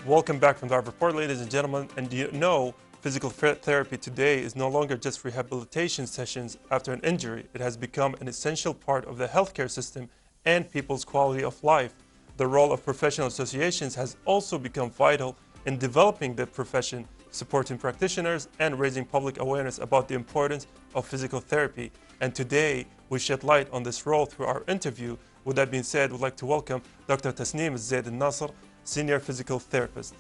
Welcome back from the Art Report, ladies and gentlemen. And do you know physical therapy today is no longer just rehabilitation sessions after an injury. It has become an essential part of the healthcare system and people's quality of life. The role of professional associations has also become vital in developing the profession, supporting practitioners, and raising public awareness about the importance of physical therapy. And today, we shed light on this role through our interview. With that being said, we'd like to welcome Dr. Tasneem Alzaid Alnaser, Senior Physical Therapist.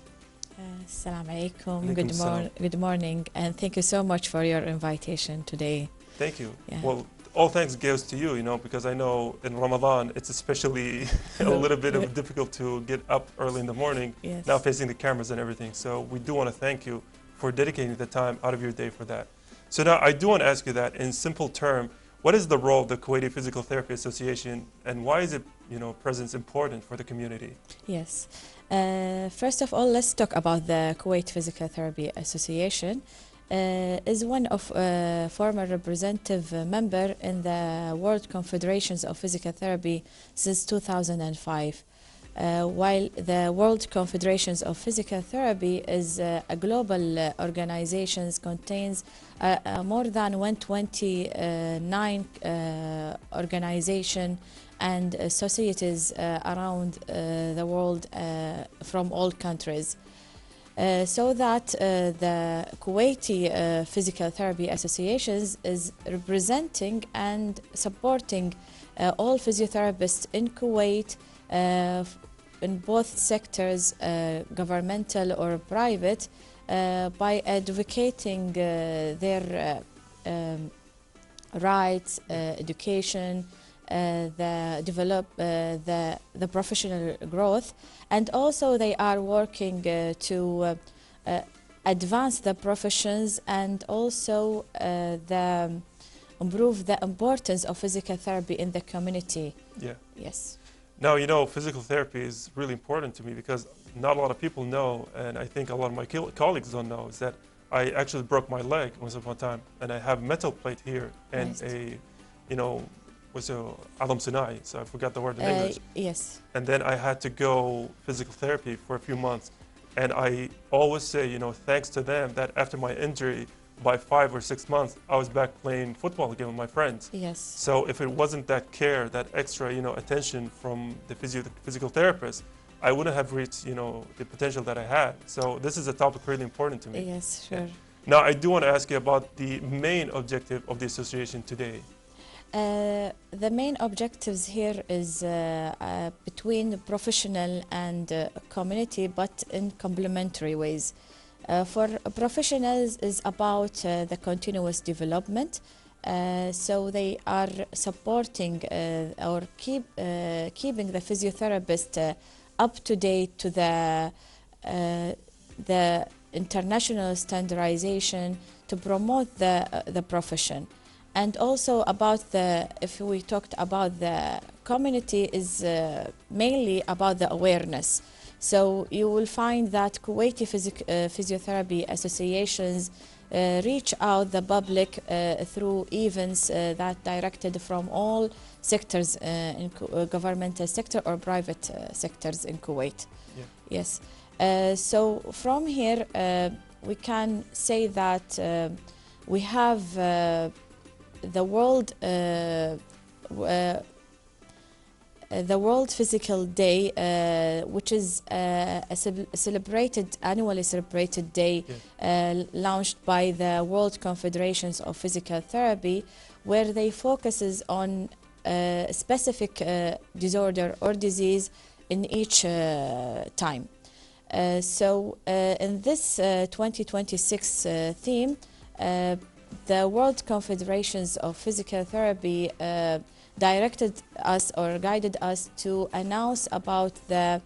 Assalamu alaikum. Good morning, and thank you so much for your invitation today. Thank you. Yeah. Well, all thanks goes to you, because I know in Ramadan it's especially a little bit of difficult to get up early in the morning, Yes. now facing the cameras and everything. So we do want to thank you for dedicating the time out of your day for that. So now I do want to ask you that in simple terms, what is the role of the Kuwaiti Physical Therapy Association, and why is it, presence important for the community? Yes. First of all, let's talk about the Kuwait Physical Therapy Association. Is one of former representative member in the World Confederations of Physical Therapy since 2005. While the World Confederations of Physical Therapy is a global organization, contains more than 129 organizations and societies around the world from all countries. So that the Kuwaiti Physical Therapy Associations is representing and supporting all physiotherapists in Kuwait in both sectors, governmental or private, by advocating their rights, education, the professional growth, and also they are working to advance the professions and also improve the importance of physical therapy in the community. Yeah. Yes. Now, physical therapy is really important to me because not a lot of people know, and I think a lot of my colleagues don't know, is that I actually broke my leg once upon a time, and I have metal plate here and was a Adam Sinai, so I forgot the word in English. Yes. And then I had to go physical therapy for a few months. And I always say, thanks to them that after my injury, by 5 or 6 months, I was back playing football again with my friends. Yes. So if it wasn't that care, that extra, attention from the physical therapist, I wouldn't have reached, the potential that I had. So this is a topic really important to me. Yes, sure. Yeah. Now, I do want to ask you about the main objective of the association today. The main objectives here is between professional and community, but in complementary ways. For professionals is about the continuous development. So they are supporting or keeping the physiotherapist up to date to the international standardization to promote the profession. And also about if we talked about the community, is mainly about the awareness. So you will find that Kuwaiti physiotherapy associations reach out the public through events that directed from all sectors in governmental sector or private sectors in Kuwait. Yeah. Yes. So from here we can say that we have the World Physical Day, which is a annually celebrated day, yeah, launched by the World Confederations of Physical Therapy, where they focuses on specific disorder or disease in each time. So in this 2026 theme, the World Confederations of Physical Therapy directed us or guided us to announce about the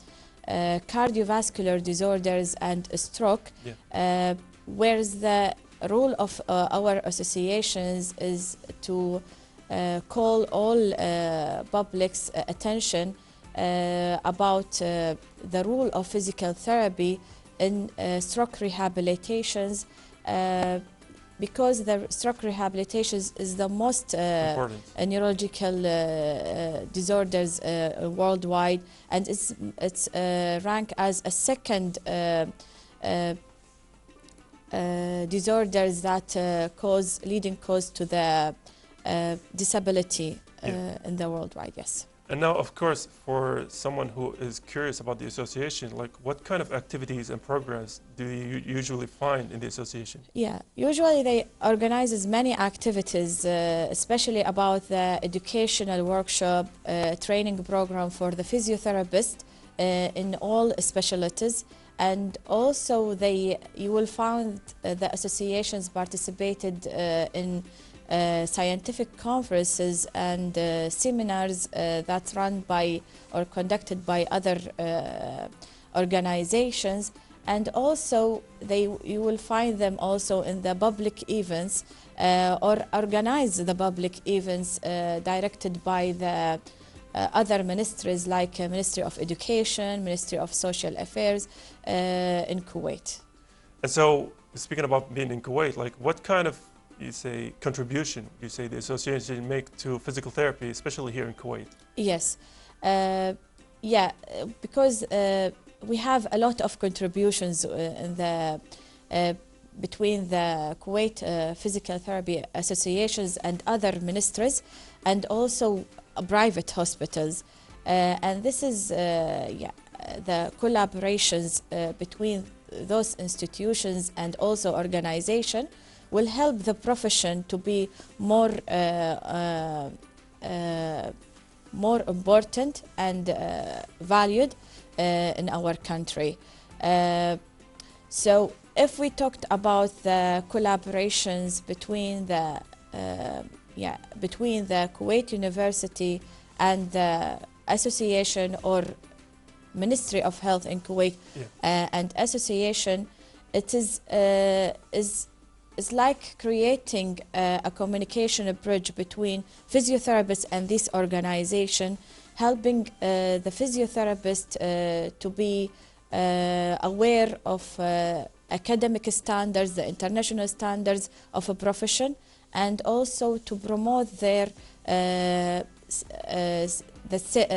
cardiovascular disorders and stroke, yeah, whereas the role of our associations is to call all public's attention about the role of physical therapy in stroke rehabilitations, because the stroke rehabilitation is the most neurological disorders worldwide, and it's ranked as a second disorders that leading cause to the disability in the worldwide. Yes. And now, of course, for someone who is curious about the association, like what kind of activities and programs do you usually find in the association? Yeah, usually they organize many activities, especially about the educational workshop, training program for the physiotherapist in all specialties. And also you will find the associations participated in scientific conferences and seminars that run by or conducted by other organizations, and also you will find them also in the public events or organize the public events directed by the other ministries like Ministry of Education, Ministry of Social Affairs in Kuwait. And so, speaking about being in Kuwait, like what kind of contribution you say the association make to physical therapy, especially here in Kuwait? Yes, yeah, because we have a lot of contributions in the between the Kuwait Physical Therapy Associations and other ministries, and also private hospitals, and this is the collaborations between those institutions and also organization will help the profession to be more important and valued in our country. So if we talked about the collaborations between the Kuwait University and the association or Ministry of Health in Kuwait and association, it is like creating a communication bridge between physiotherapists and this organization, helping the physiotherapist to be aware of academic standards, the international standards of a profession, and also to promote their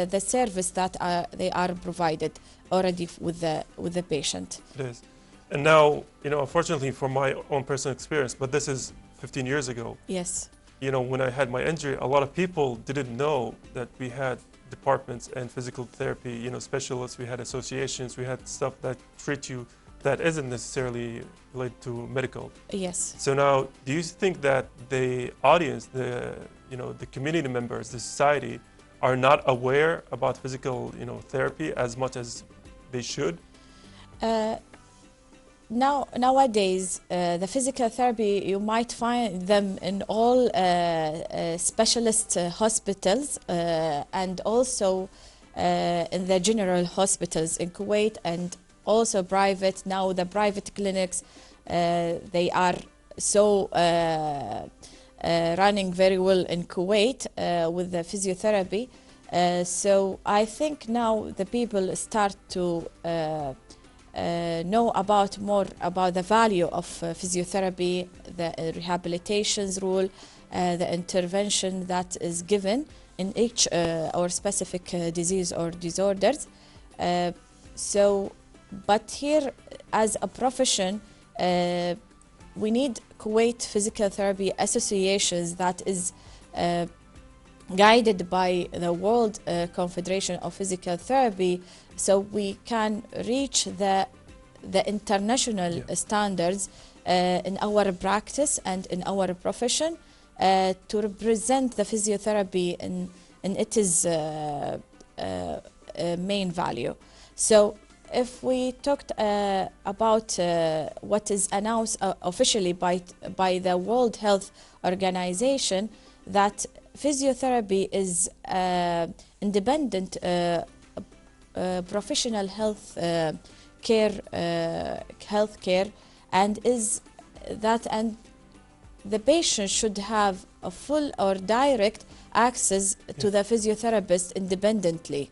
the service that they are provided already with the patient. It is. And now, unfortunately for my own personal experience, but this is 15 years ago. Yes. When I had my injury, a lot of people didn't know that we had departments and physical therapy, specialists, we had associations, we had stuff that treat you that isn't necessarily related to medical. Yes. So now, do you think that the audience, the community members, the society, are not aware about physical, therapy as much as they should? Nowadays, the physical therapy, you might find them in all specialist hospitals and also in the general hospitals in Kuwait, and also private. Now the private clinics, they are so running very well in Kuwait with the physiotherapy. So I think now the people start to know more about the value of physiotherapy, the rehabilitations rule, the intervention that is given in each or specific disease or disorders. But here, as a profession, we need Kuwait Physical Therapy Associations that is guided by the World Confederation of Physical Therapy, so we can reach the international standards in our practice and in our profession to represent the physiotherapy in its main value. So if we talked about what is announced officially by the World Health Organization, that physiotherapy is independent professional health care, and the patient should have a full or direct access to the physiotherapist independently.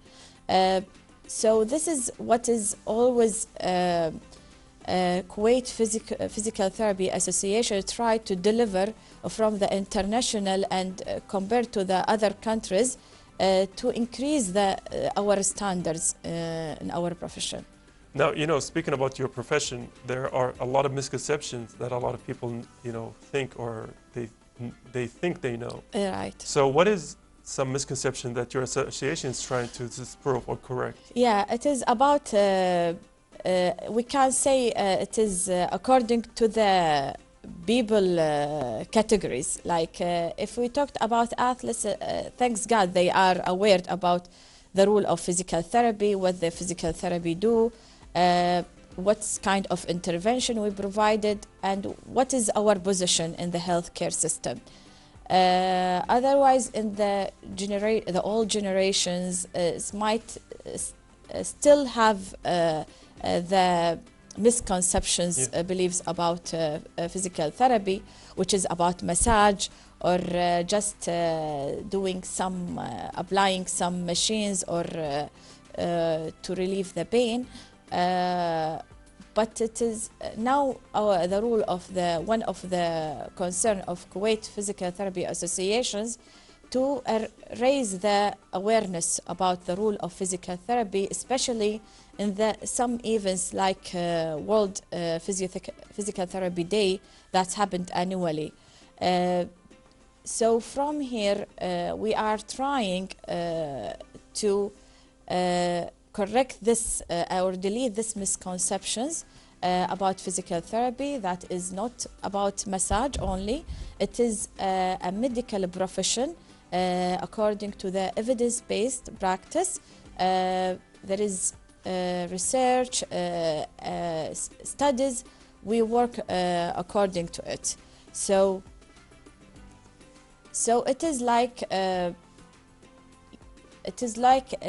So this is what is always Kuwait Physical Therapy Association tried to deliver from the international and compared to the other countries to increase our standards in our profession. Now, you know, speaking about your profession, there are a lot of misconceptions that a lot of people, you know, think or they think they know. Right. So what is some misconception that your association is trying to disprove or correct? Yeah, it is about, we can say it is according to the people categories. Like if we talked about athletes, thanks God they are aware about the rule of physical therapy, what the physical therapy do, what kind of intervention we provided, and what is our position in the healthcare system. Otherwise, in the old generations might still have the misconceptions, beliefs about physical therapy, which is about massage or just doing some, applying some machines or to relieve the pain. But it is now the rule of one of the concern of Kuwait Physical Therapy Associations to raise the awareness about the rule of physical therapy, especially in some events like World Physical Therapy Day that happened annually. So from here, we are trying to correct this or delete these misconceptions about physical therapy. That is not about massage only. It is a medical profession according to the evidence-based practice. There is research, studies. We work according to it. So it is like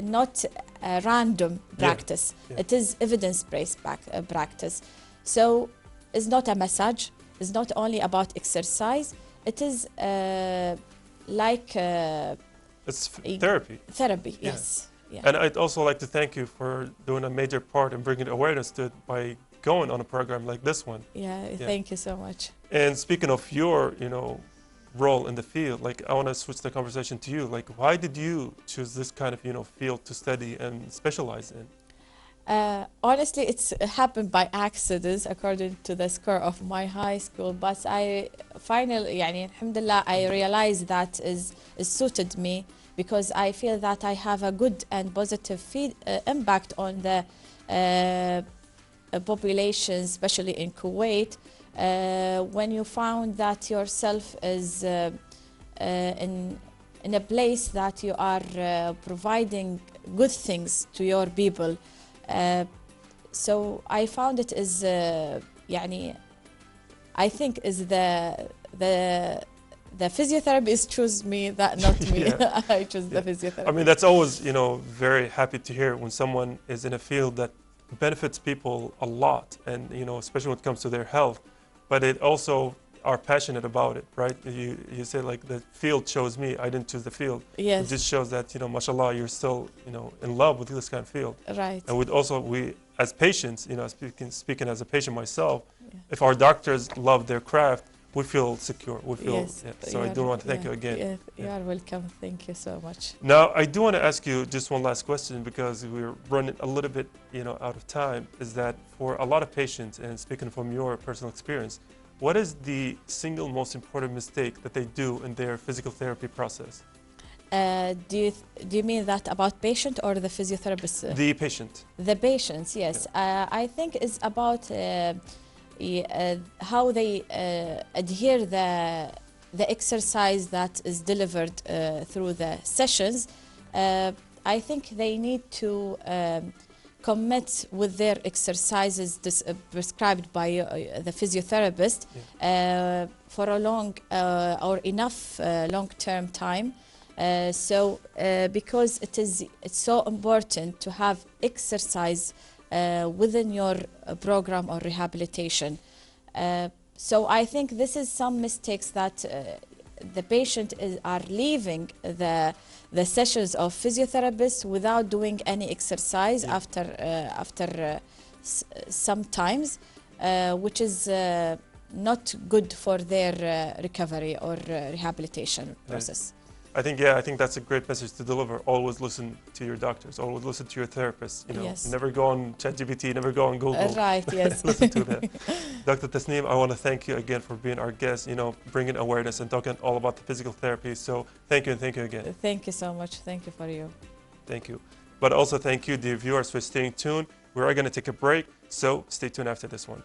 not a random practice. Yeah. It is evidence-based practice. So it's not a massage. It's not only about exercise. It is like it's therapy. Therapy, Yeah. yes. Yeah. And I'd also like to thank you for doing a major part in bringing awareness to it by going on a program like this one. Yeah, thank you so much. And speaking of your, you know, role in the field, like I want to switch the conversation to you. Like, why did you choose this kind of, you know, field to study and specialize in? Honestly, it's happened by accident according to the score of my high school. But I finally, يعني alhamdulillah, I realized that is suited me because I feel that I have a good and positive impact on the population, especially in Kuwait. When you found that yourself is in a place that you are providing good things to your people, so I found it is يعني I think is the physiotherapist chose me, that not me. I chose the physiotherapist. I mean, that's always, you know, very happy to hear when someone is in a field that benefits people a lot, and you know, especially when it comes to their health. But it also are passionate about it, right? You say like the field chose me. I didn't choose the field. Yes. It just shows that, you know, mashallah, you're still, you know, in love with this kind of field. Right. And we as patients, you know, speaking as a patient myself, if our doctors love their craft, we feel secure. We feel. Yes. So I do want to thank you again. You are welcome. Thank you so much. Now, I do want to ask you just one last question because we're running a little bit, you know, out of time. Is that for a lot of patients, and speaking from your personal experience, what is the single most important mistake that they do in their physical therapy process? Do you mean that about patient or the physiotherapist? The patient. The patients, yes. I think it's about how they adhere the exercise that is delivered through the sessions. I think they need to commit with their exercises prescribed by the physiotherapist for a long or enough long-term time. Because it's so important to have exercise within your program or rehabilitation. So I think this is some mistakes that the patient are leaving the sessions of physiotherapists without doing any exercise after sometimes. which is not good for their recovery or rehabilitation process. I think that's a great message to deliver. Always listen to your doctors. Always listen to your therapist. You know, Yes. never go on ChatGPT. Never go on Google. Right. Yes. Listen to that. Dr. Tasneem, I want to thank you again for being our guest. You know, bringing awareness and talking all about the physical therapy. So thank you and thank you again. Thank you so much. Thank you for you. Thank you. But also thank you, dear viewers, for staying tuned. We are going to take a break, so stay tuned after this one.